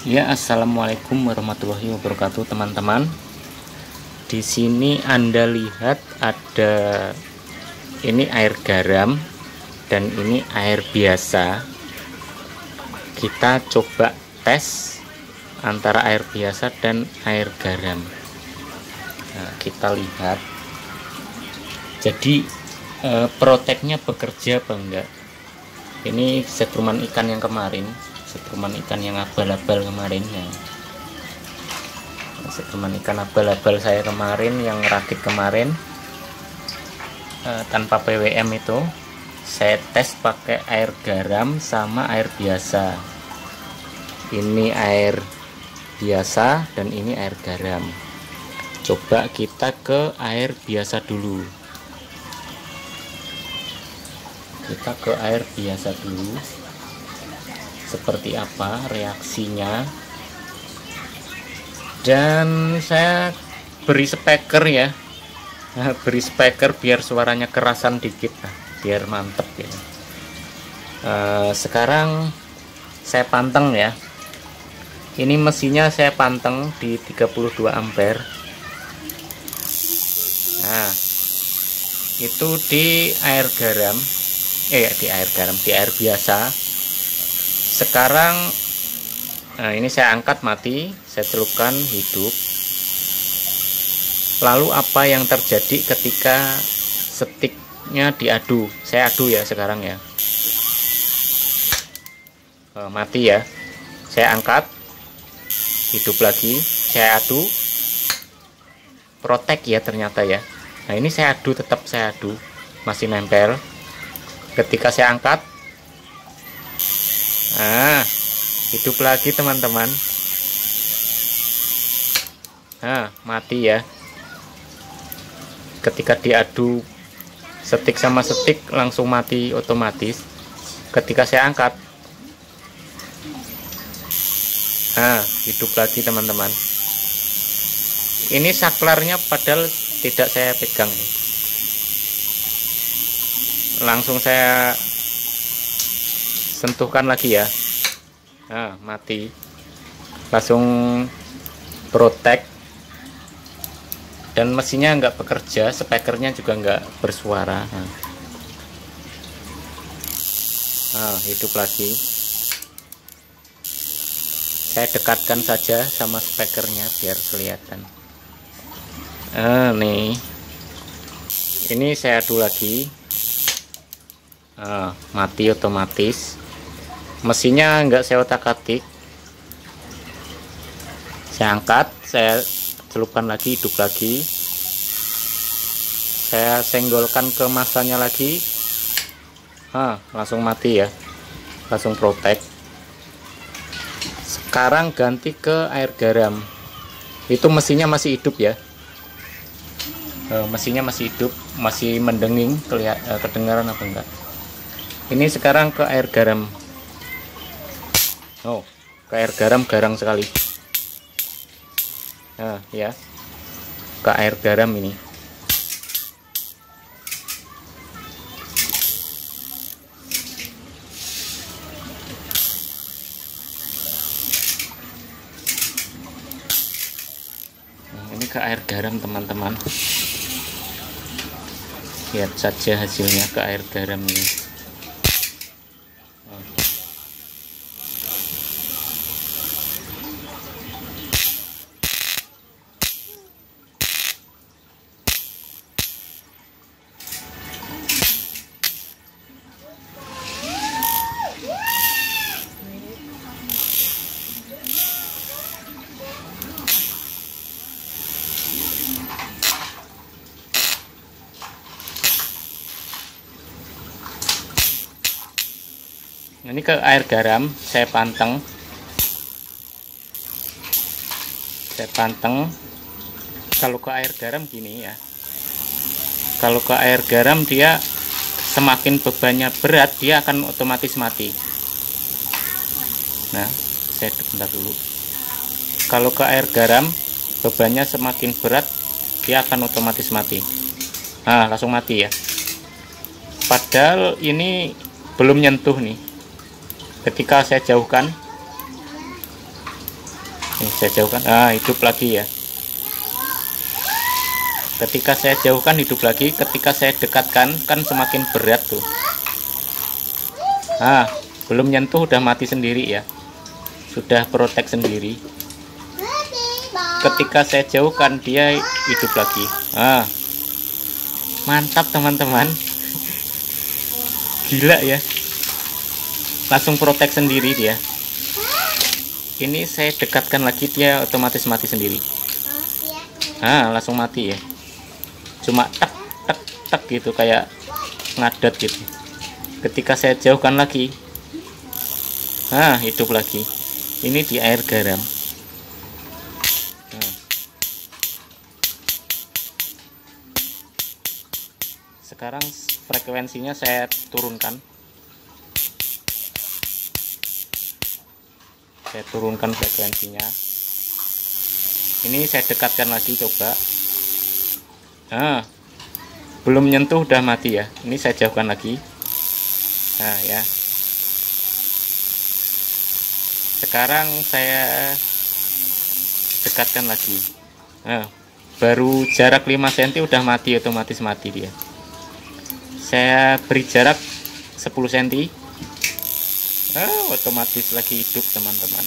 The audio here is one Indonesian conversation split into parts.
Ya, assalamualaikum warahmatullahi wabarakatuh, teman-teman. Di sini Anda lihat ada ini air garam dan ini air biasa. Kita coba tes antara air biasa dan air garam. Nah, kita lihat. Jadi proteknya bekerja apa enggak? Ini setruman ikan yang kemarin. Setruman ikan yang abal-abal kemarin ya. Setruman ikan abal-abal saya kemarin yang rakit kemarin tanpa PWM itu saya tes pakai air garam sama air biasa. Ini air biasa dan ini air garam. Coba kita ke air biasa dulu. Kita ke air biasa dulu. Seperti apa reaksinya, dan saya beri speaker ya, beri speaker biar suaranya kerasan dikit, biar mantep ya. Sekarang saya panteng ya, ini mesinnya saya panteng di 32 ampere. Nah, itu di air garam, di air biasa. Sekarang ini saya angkat mati, saya celupkan hidup. Lalu apa yang terjadi ketika stiknya diadu? Saya adu ya sekarang ya. Mati ya. Saya angkat, hidup lagi, saya adu. Protek ya ternyata ya. Nah, ini saya adu, tetap saya adu, masih nempel. Ketika saya angkat, hidup lagi teman-teman. Mati ya. Ketika diadu stik sama stik langsung mati otomatis. Ketika saya angkat, hidup lagi teman-teman. Ini saklarnya padahal tidak saya pegang, langsung saya sentuhkan lagi ya. Mati, langsung protek, dan mesinnya nggak bekerja, speakernya juga nggak bersuara. Hidup lagi. Saya dekatkan saja sama speakernya biar kelihatan. Nih, ini saya adu lagi. Mati otomatis. Mesinnya nggak saya otak-atik. Saya angkat, saya celupkan lagi, hidup lagi. Saya senggolkan ke masanya lagi. Langsung mati ya. Langsung protek. Sekarang ganti ke air garam. Itu mesinnya masih hidup ya. Mesinnya masih hidup, masih mendenging, kedengaran apa enggak. Ini sekarang ke air garam. Ke air garam, garang sekali. Ya, ke air garam ini. Ini ke air garam teman-teman. Lihat saja hasilnya ke air garam ini. Ini ke air garam, saya panteng. Kalau ke air garam gini ya. Kalau ke air garam dia semakin bebannya berat, dia akan otomatis mati. Nah, saya bentar dulu. Kalau ke air garam bebannya semakin berat, dia akan otomatis mati. Langsung mati ya. Padahal ini belum nyentuh nih. Ketika saya jauhkan, Ini saya jauhkan, hidup lagi ya. Ketika saya jauhkan hidup lagi, ketika saya dekatkan kan semakin berat tuh. Belum nyentuh udah mati sendiri ya, sudah protek sendiri. Ketika saya jauhkan dia hidup lagi. Mantap teman-teman. Gila ya, langsung protek sendiri dia. Ini saya dekatkan lagi dia otomatis mati sendiri. Langsung mati ya, cuma tek tek tek gitu, kayak ngadat gitu. Ketika saya jauhkan lagi, hidup lagi. Ini di air garam. Sekarang frekuensinya saya turunkan. Saya turunkan frekuensinya. Ini saya dekatkan lagi, coba. Belum nyentuh udah mati ya. Ini saya jauhkan lagi. Ya. Sekarang saya dekatkan lagi. Baru jarak 5 cm udah mati, otomatis mati dia. Saya beri jarak 10 cm. Otomatis lagi hidup teman-teman.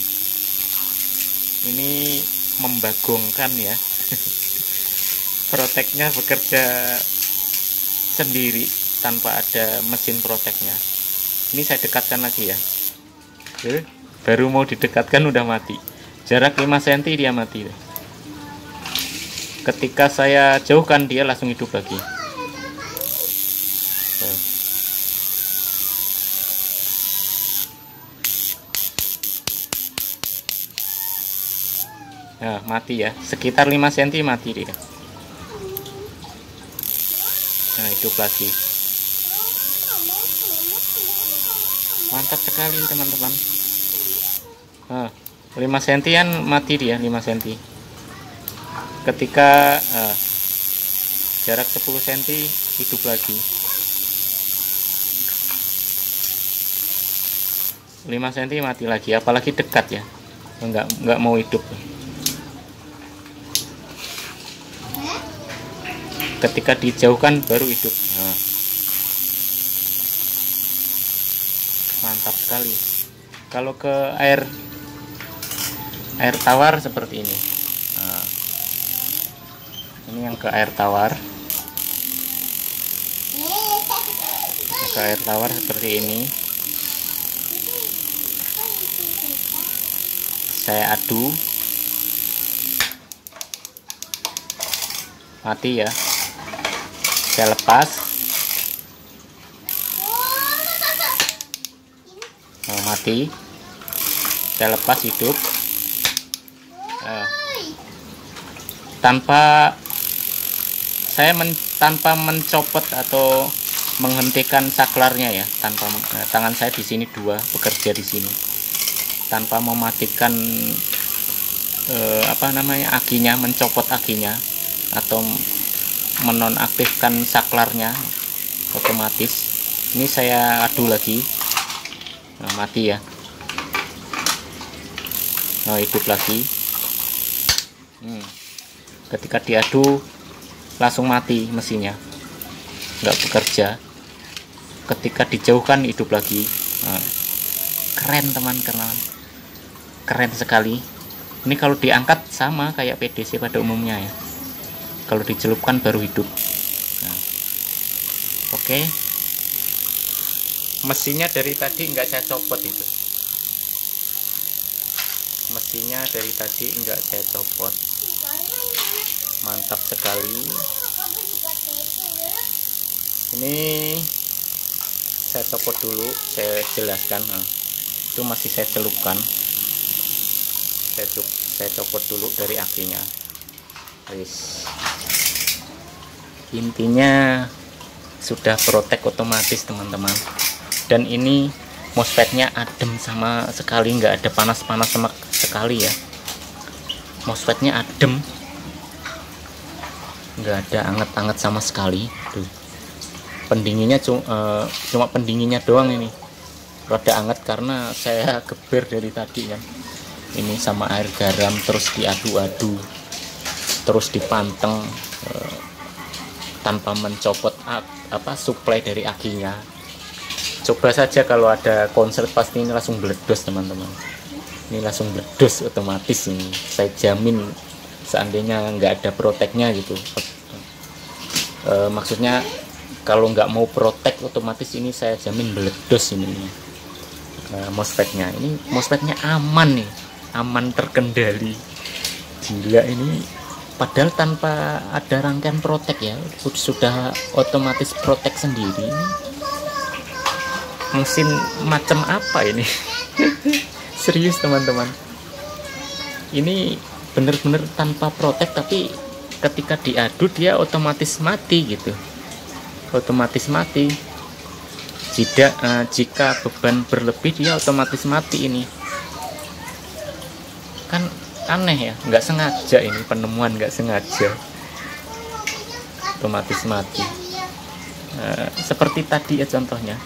Ini membagongkan ya. Proteknya bekerja sendiri tanpa ada mesin proteknya. Ini saya dekatkan lagi ya. Baru mau didekatkan udah mati. Jarak 5 cm dia mati. Ketika saya jauhkan dia langsung hidup lagi. Mati ya, sekitar 5 cm mati dia. Hidup lagi. Mantap sekali teman-teman. 5 cm mati dia, 5 cm. Ketika jarak 10 cm hidup lagi. 5 cm mati lagi, apalagi dekat ya. Enggak mau hidup. Ketika dijauhkan baru hidup. Mantap sekali. Kalau ke air tawar seperti ini. Ini yang ke air tawar. Ke air tawar seperti ini. Saya adu. Mati ya. Saya lepas. Mati. Saya lepas, hidup. Tanpa mencopot atau menghentikan saklarnya ya, tangan saya di sini dua bekerja di sini, tanpa mematikan akinya, mencopot akinya atau menonaktifkan saklarnya, otomatis. Ini saya adu lagi. Mati ya. Hidup lagi. Ketika diadu langsung mati mesinnya, nggak bekerja. Ketika dijauhkan hidup lagi. Keren teman-teman, keren sekali. Ini kalau diangkat sama kayak PDC pada umumnya ya. Kalau dicelupkan baru hidup. Oke. Mesinnya dari tadi nggak saya copot itu. Mesinnya dari tadi nggak saya copot. Mantap sekali. Ini saya copot dulu, saya jelaskan. Itu masih saya celupkan. Saya copot dulu dari akinya. Intinya sudah protek otomatis teman-teman. Dan ini MOSFET-nya adem sama sekali, nggak ada panas-panas sama sekali ya. MOSFET-nya adem, nggak ada anget-anget sama sekali. Tuh. Pendinginnya cuma pendinginnya doang ini. Rada anget karena saya geber dari tadi kan. ini sama air garam, terus diadu-adu, terus dipanteng tanpa mencopot suplai dari akinya. Coba saja kalau ada konser, pasti ini langsung meledos teman-teman. Ini langsung meledos otomatis ini. Saya jamin, seandainya nggak ada proteknya gitu. Maksudnya kalau nggak mau protek, otomatis ini saya jamin meledos ini. MOSFET-nya ini, MOSFET-nya aman nih, aman, terkendali. Gila ini, padahal tanpa ada rangkaian protek ya, sudah otomatis protek sendiri. Mesin macam apa ini? Serius teman-teman, ini bener-bener tanpa protek, tapi ketika diadu dia otomatis mati gitu, otomatis mati. Jika beban berlebih dia otomatis mati. Ini kan aneh ya, nggak sengaja, ini penemuan nggak sengaja, otomatis mati. Seperti tadi ya contohnya,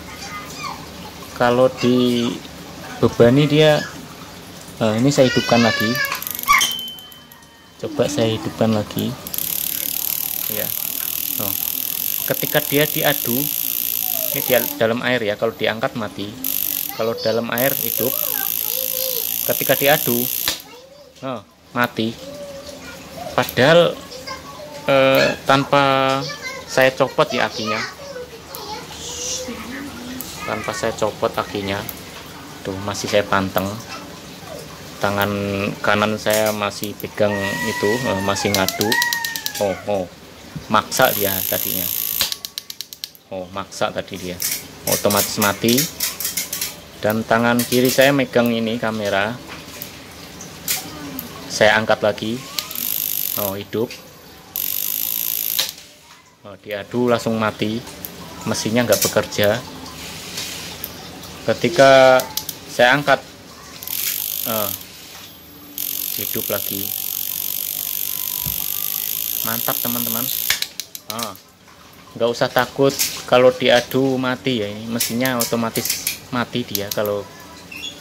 kalau dibebani dia, ini saya hidupkan lagi, coba saya hidupkan lagi ya. Ketika dia diadu, ini dia dalam air ya, kalau diangkat mati, kalau dalam air hidup. Ketika diadu mati, padahal tanpa saya copot ya akinya, tanpa saya copot akinya tuh, masih saya panteng, tangan kanan saya masih pegang itu, masih ngadu. Maksa dia tadinya, maksa tadi dia, otomatis mati. Dan tangan kiri saya megang ini kamera, saya angkat lagi, hidup. Diadu langsung mati, mesinnya nggak bekerja. Ketika saya angkat, hidup lagi. Mantap teman-teman. Nggak usah takut kalau diadu mati ya, ini mesinnya otomatis mati dia kalau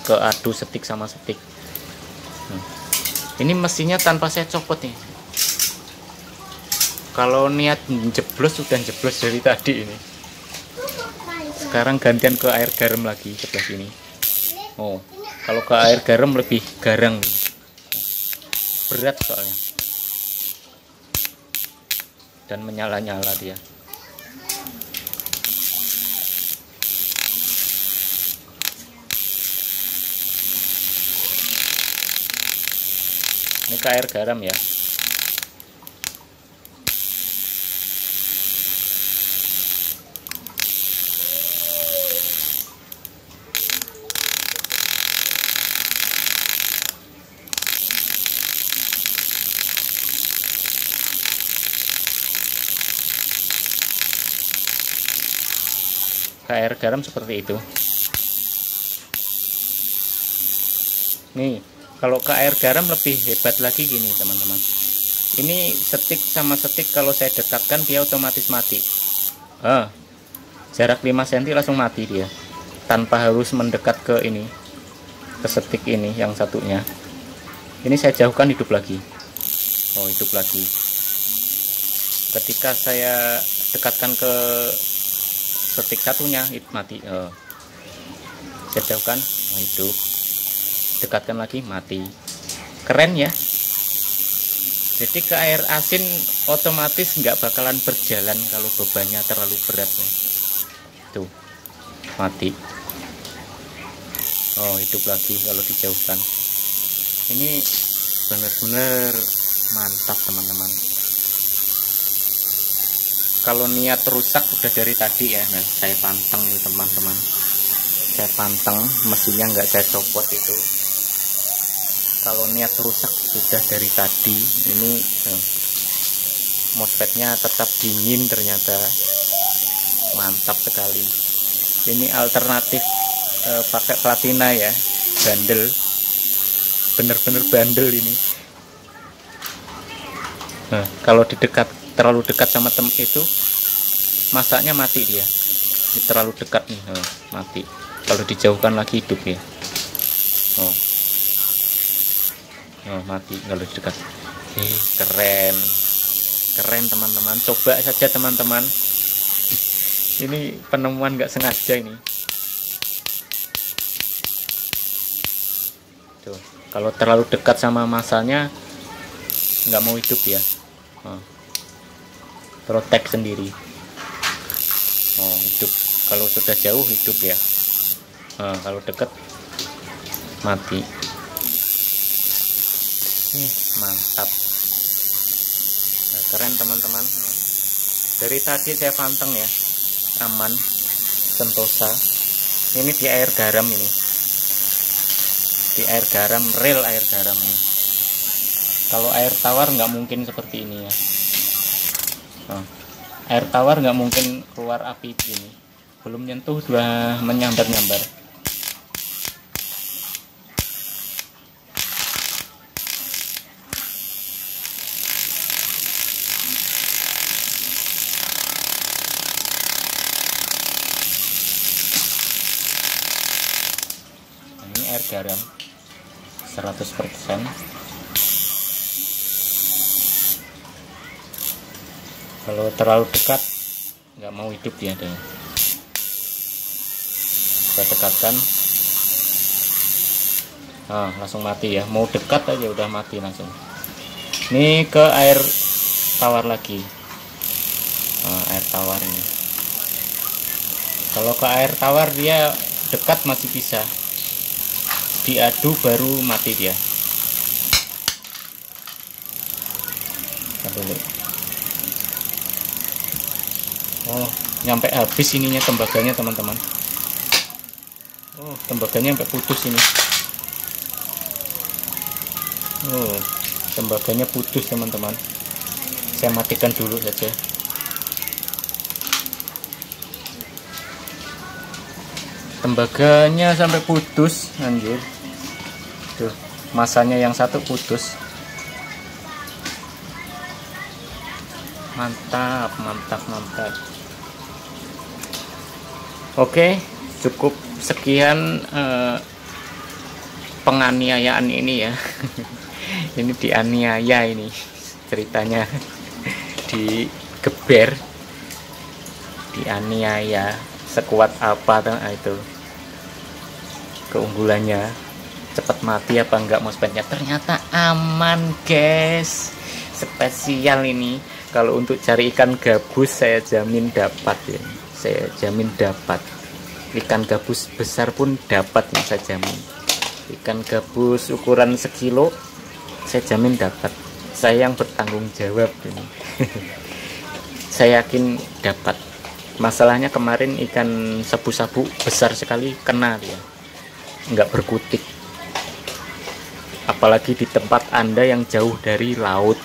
keadu setik sama setik. Ini mesinnya tanpa saya copot nih. Kalau niat jeblos sudah jeblos dari tadi ini. Sekarang gantian ke air garam lagi sebelah sini. Kalau ke air garam lebih garang nih. Berat soalnya. Dan menyala-nyala dia. Ini ke air garam ya. Ke air garam seperti itu. Nih, kalau ke air garam lebih hebat lagi gini teman-teman. Ini setik sama setik kalau saya dekatkan dia otomatis mati. Jarak 5 cm langsung mati dia, tanpa harus mendekat ke ini, ke setik ini yang satunya. Ini saya jauhkan, hidup lagi. Hidup lagi. Ketika saya dekatkan ke setik satunya, mati. Saya jauhkan, hidup. Dekatkan lagi, mati. Keren ya. Jadi ke air asin otomatis nggak bakalan berjalan kalau bebannya terlalu berat ya. Tuh, mati. Hidup lagi kalau dijauhkan. Ini benar-benar mantap teman-teman. Kalau niat rusak udah dari tadi ya. Nah, saya panteng nih teman-teman. Saya panteng, mesinnya nggak saya copot itu. Kalau niat rusak sudah dari tadi. Ini MOSFET-nya tetap dingin ternyata. Mantap sekali. Ini alternatif pakai platina ya, bandel, bener-bener bandel ini. Nah, kalau terlalu dekat sama itu, masaknya mati dia. Ini terlalu dekat nih, mati. Kalau dijauhkan lagi hidup ya. Oh, mati kalau dekat. Keren, keren teman-teman. Coba saja teman-teman. Ini penemuan nggak sengaja ini. Tuh, kalau terlalu dekat sama masanya nggak mau hidup ya. Protek sendiri. Oh, hidup. Kalau sudah jauh hidup ya. Kalau dekat mati. Mantap. Nah, keren teman-teman. Dari tadi saya panteng ya, aman, sentosa. Ini di air garam ini, di air garam, real air garam ini. Kalau air tawar nggak mungkin seperti ini ya. Air tawar nggak mungkin keluar api ini. Belum nyentuh sudah menyambar-nyambar. Air garam 100%. Kalau terlalu dekat nggak mau hidup dia deh. Kita dekatkan, langsung mati ya. Mau dekat aja udah mati langsung. Ini ke air tawar lagi. Air tawar ini. Kalau ke air tawar dia dekat masih bisa, diadu baru mati dia. Dulu. Oh, nyampe habis ininya tembaganya teman-teman. Oh, tembaganya sampai putus ini. Oh, tembaganya putus teman-teman. Saya matikan dulu saja. Tembaganya sampai putus, anjir. Tuh, masanya yang satu putus. Mantap, mantap, mantap. Oke, cukup sekian penganiayaan ini ya. Ini dianiaya ini ceritanya, digeber, dianiaya. Sekuat apa itu keunggulannya, cepat mati apa enggak mousepad-nya? Ternyata aman guys, spesial ini. Kalau untuk cari ikan gabus saya jamin dapat ya, saya jamin dapat. Ikan gabus besar pun dapat ya, saya jamin. Ikan gabus ukuran sekilo saya jamin dapat. Saya yang bertanggung jawab ini. Saya yakin dapat. Masalahnya kemarin ikan sabu-sabu besar sekali kena dia, nggak berkutik. Apalagi di tempat Anda yang jauh dari laut,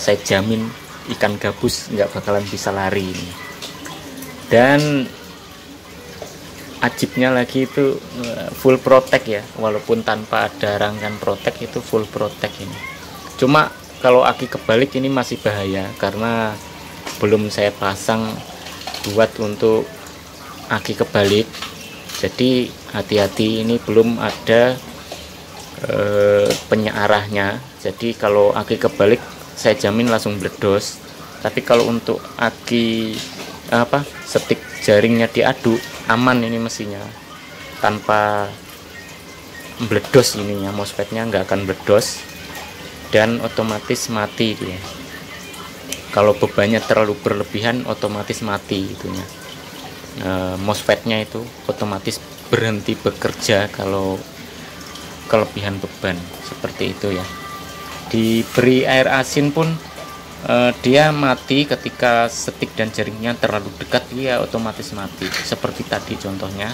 saya jamin ikan gabus nggak bakalan bisa lari ini. Dan ajibnya lagi itu full protect ya, walaupun tanpa ada rangkaian protect itu full protect ini. Cuma kalau aki kebalik ini masih bahaya karena belum saya pasang buat untuk aki kebalik, jadi hati-hati, ini belum ada penyearahnya. Jadi kalau aki kebalik saya jamin langsung meledos. Tapi kalau untuk aki setik jaringnya diaduk, aman ini mesinnya, tanpa meledos ininya, mousepadnya nggak akan meledos dan otomatis mati dia. Kalau bebannya terlalu berlebihan otomatis mati itunya. Mousepadnya itu otomatis berhenti bekerja kalau kelebihan beban, seperti itu ya. Diberi air asin pun dia mati ketika setik dan jaringnya terlalu dekat, dia otomatis mati seperti tadi contohnya.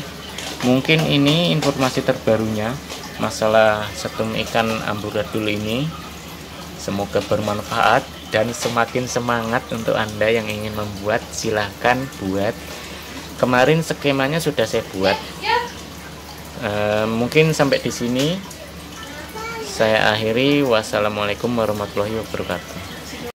Mungkin ini informasi terbarunya masalah setum ikan amburadul ini. Semoga bermanfaat dan semakin semangat untuk Anda yang ingin membuat, silahkan buat. Kemarin skemanya sudah saya buat. Mungkin sampai di sini saya akhiri. Wassalamualaikum warahmatullahi wabarakatuh.